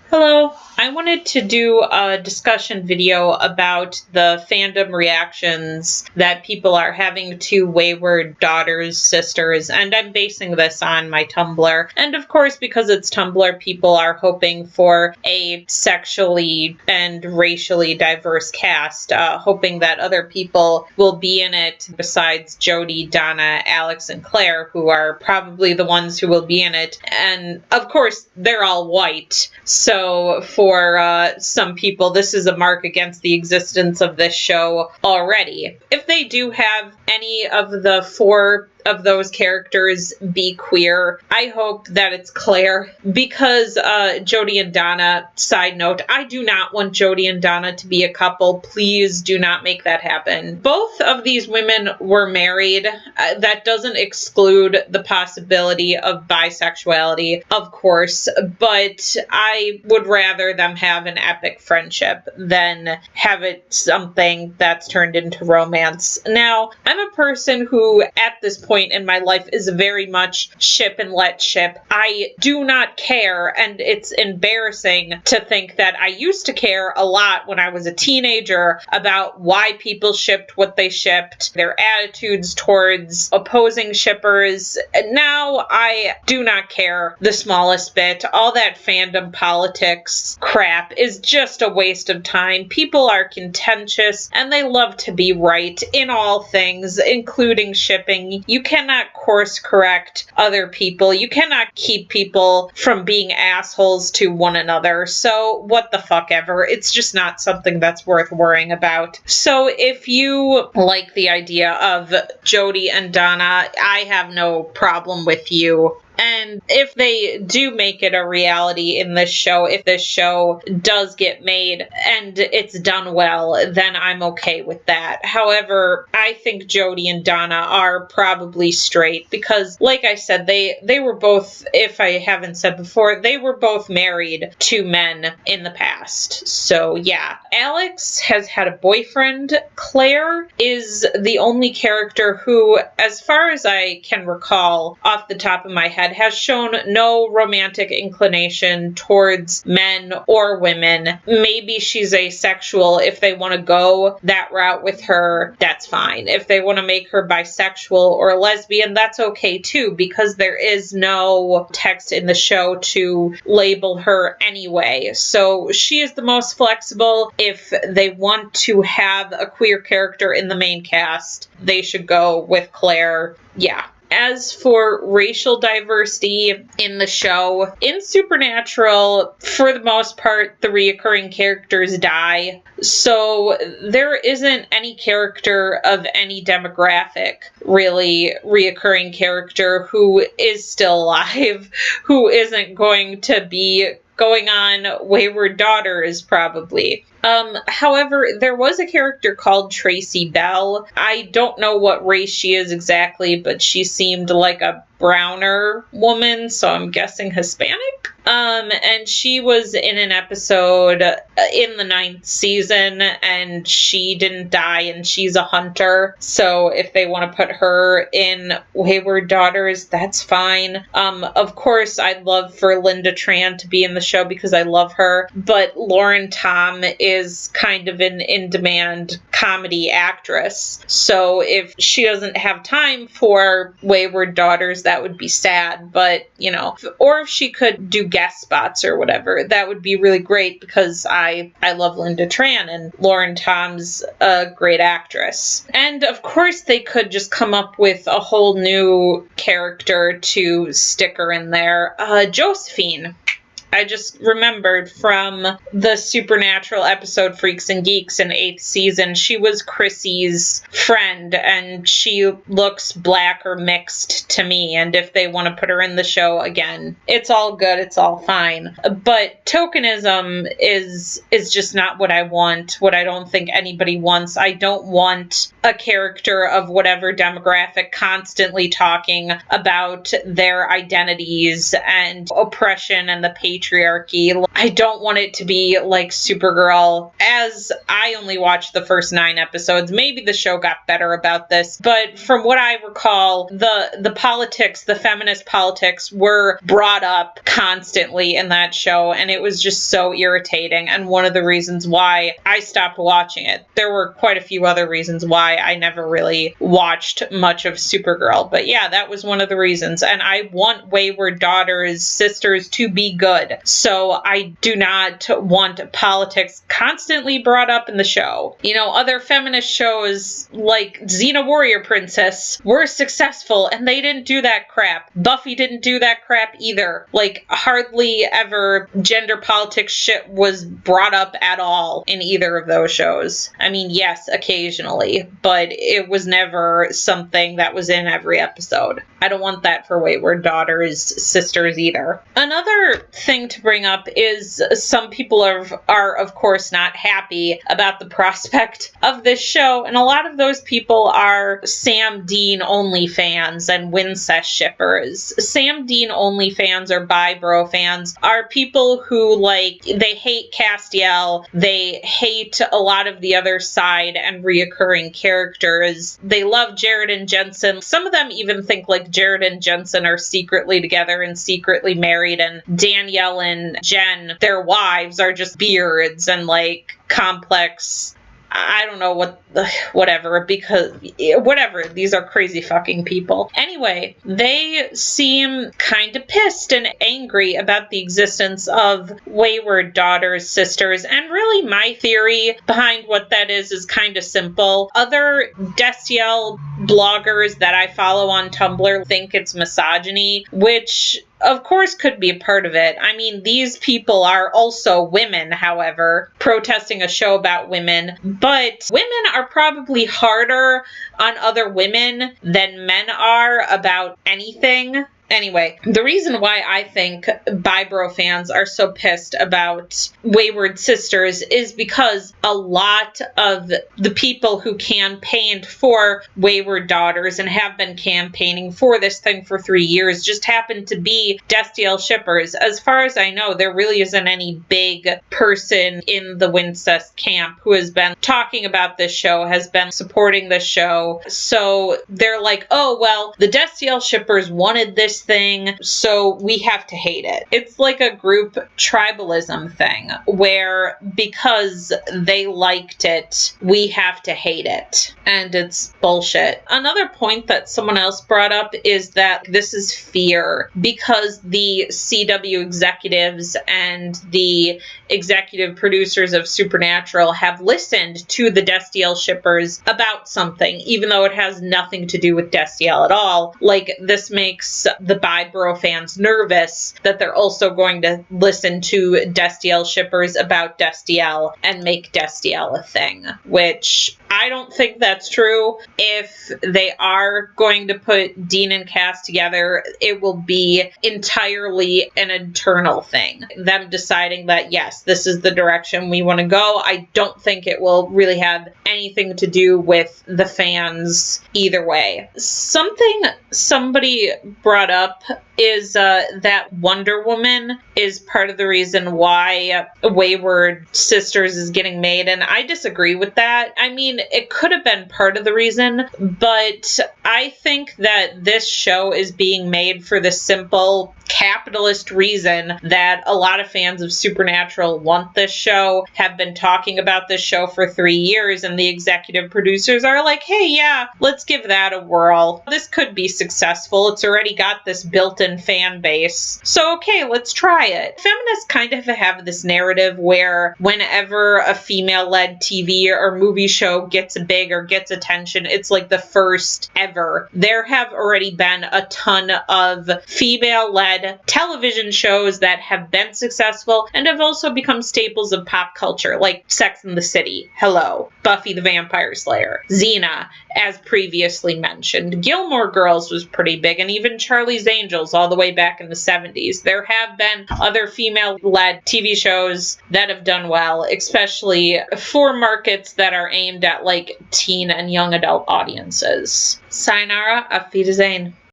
Hello, I wanted to do a discussion video about the fandom reactions that people are having to Wayward daughters, sisters, and I'm basing this on my Tumblr. And of course, because it's Tumblr, people are hoping for a sexually and racially diverse cast, hoping that other people will be in it besides Jody, Donna, Alex, and Claire, who are probably the ones who will be in it. And of course, they're all white. So for some people, this is a mark against the existence of this show already. If they do have any of the four of those characters be queer, I hope that it's Claire, because Jody and Donna, side note, I do not want Jody and Donna to be a couple. Please do not make that happen. Both of these women were married. That doesn't exclude the possibility of bisexuality, of course, but I would rather them have an epic friendship than have it something that's turned into romance. Now, I'm a person who, at this point in my life, is very much ship and let ship. I do not care, and it's embarrassing to think that I used to care a lot when I was a teenager about why people shipped what they shipped, their attitudes towards opposing shippers. Now I do not care the smallest bit. All that fandom politics crap is just a waste of time. People are contentious and they love to be right in all things, including shipping. You cannot course correct other people. You cannot keep people from being assholes to one another. So what the fuck ever. It's just not something that's worth worrying about. So if you like the idea of Jody and Donna, I have no problem with you. And if they do make it a reality in this show, if this show does get made and it's done well, then I'm okay with that. However, I think Jody and Donna are probably straight because, like I said, they were both, if I haven't said before, they were both married to men in the past. So yeah, Alex has had a boyfriend. Claire is the only character who, as far as I can recall off the top of my head, has shown no romantic inclination towards men or women. Maybe she's asexual. If they want to go that route with her, that's fine. If they want to make her bisexual or lesbian, that's okay too, because there is no text in the show to label her anyway. So she is the most flexible. If they want to have a queer character in the main cast, they should go with Claire. Yeah. As for racial diversity in the show, in Supernatural, for the most part, the reoccurring characters die. So there isn't any character of any demographic, really, reoccurring character who is still alive, who isn't going to be going on Wayward Daughters, probably. However, there was a character called Tracy Bell. I don't know what race she is exactly, but she seemed like a browner woman, so I'm guessing Hispanic. And she was in an episode in the 9th season, and she didn't die, and she's a hunter. So if they want to put her in Wayward Daughters, that's fine. Of course, I'd love for Linda Tran to be in the show because I love her, but Lauren Tom is kind of an in-demand comedy actress. So if she doesn't have time for Wayward Daughters, that would be sad, but, you know, or if she could do guest spots or whatever, that would be really great because I love Linda Tran and Lauren Tom's a great actress. And of course they could just come up with a whole new character to stick her in there. Josephine. I just remembered from the Supernatural episode Freaks and Geeks in 8th season, she was Chrissy's friend, and she looks black or mixed to me, and if they want to put her in the show again, it's all good, it's all fine. But tokenism is just not what I want, what I don't think anybody wants. I don't want a character of whatever demographic constantly talking about their identities and oppression and the patriarchy patriarchy. I don't want it to be like Supergirl, as I only watched the first 9 episodes. Maybe the show got better about this, but from what I recall, the politics, the feminist politics were brought up constantly in that show, and it was just so irritating, and one of the reasons why I stopped watching it. There were quite a few other reasons why I never really watched much of Supergirl, but yeah, that was one of the reasons, and I want Wayward Daughters sisters to be good, so I do not want politics constantly brought up in the show. You know, other feminist shows like Xena Warrior Princess were successful, and they didn't do that crap. Buffy didn't do that crap either. Like, hardly ever gender politics shit was brought up at all in either of those shows. I mean, yes, occasionally, but it was never something that was in every episode. I don't want that for Wayward Daughters sisters either. Another thing to bring up is some people are of course not happy about the prospect of this show, and a lot of those people are Sam Dean only fans and Wincest shippers. Sam Dean only fans or bi-bro fans are people who, like, they hate Destiel, they hate a lot of the other side and reoccurring characters. They love Jared and Jensen. Some of them even think like Jared and Jensen are secretly together and secretly married, and Danielle and Jen, their wives, are just beards and like complex, I don't know whatever, because whatever, these are crazy fucking people. Anyway, they seem kind of pissed and angry about the existence of Wayward Daughters sisters, and really my theory behind what that is kind of simple. Other Destiel bloggers that I follow on Tumblr think it's misogyny, which of course could be a part of it. I mean, these people are also women, however, protesting a show about women, but women are probably harder on other women than men are about anything. Anyway, the reason why I think bi-bro fans are so pissed about Wayward Sisters is because a lot of the people who campaigned for Wayward Daughters and have been campaigning for this thing for 3 years just happen to be Destiel shippers. As far as I know, there really isn't any big person in the Wincest camp who has been talking about this show, has been supporting this show. So they're like, oh, well, the Destiel shippers wanted this thing, so we have to hate it. It's like a group tribalism thing, where because they liked it, we have to hate it. And it's bullshit. Another point that someone else brought up is that this is fear, because the CW executives and the executive producers of Supernatural have listened to the Destiel shippers about something, even though it has nothing to do with Destiel at all. Like, this makes the bi-bro fans nervous that they're also going to listen to Destiel shippers about Destiel and make Destiel a thing, which I don't think that's true. If they are going to put Dean and Cass together, it will be entirely an internal thing. Them deciding that, yes, this is the direction we want to go. I don't think it will really have anything to do with the fans either way. Something somebody brought up is that Wonder Woman is part of the reason why Wayward Sisters is getting made, and I disagree with that. I mean, it could have been part of the reason, but I think that this show is being made for the simple capitalist reason that a lot of fans of Supernatural want this show, have been talking about this show for 3 years, and the executive producers are like, hey, yeah, let's give that a whirl. This could be successful. It's already got this built-in fan base. So, okay, let's try it. Feminists kind of have this narrative where whenever a female-led TV or movie show gets big or gets attention, it's like the first ever. There have already been a ton of female-led television shows that have been successful and have also become staples of pop culture, like Sex and the City, hello, Buffy the Vampire Slayer, Xena, as previously mentioned. Gilmore Girls was pretty big, and even Charlie's Angels all the way back in the 70s. There have been other female-led TV shows that have done well, especially for markets that are aimed at like teen and young adult audiences. Sayonara, auf Wiedersehen.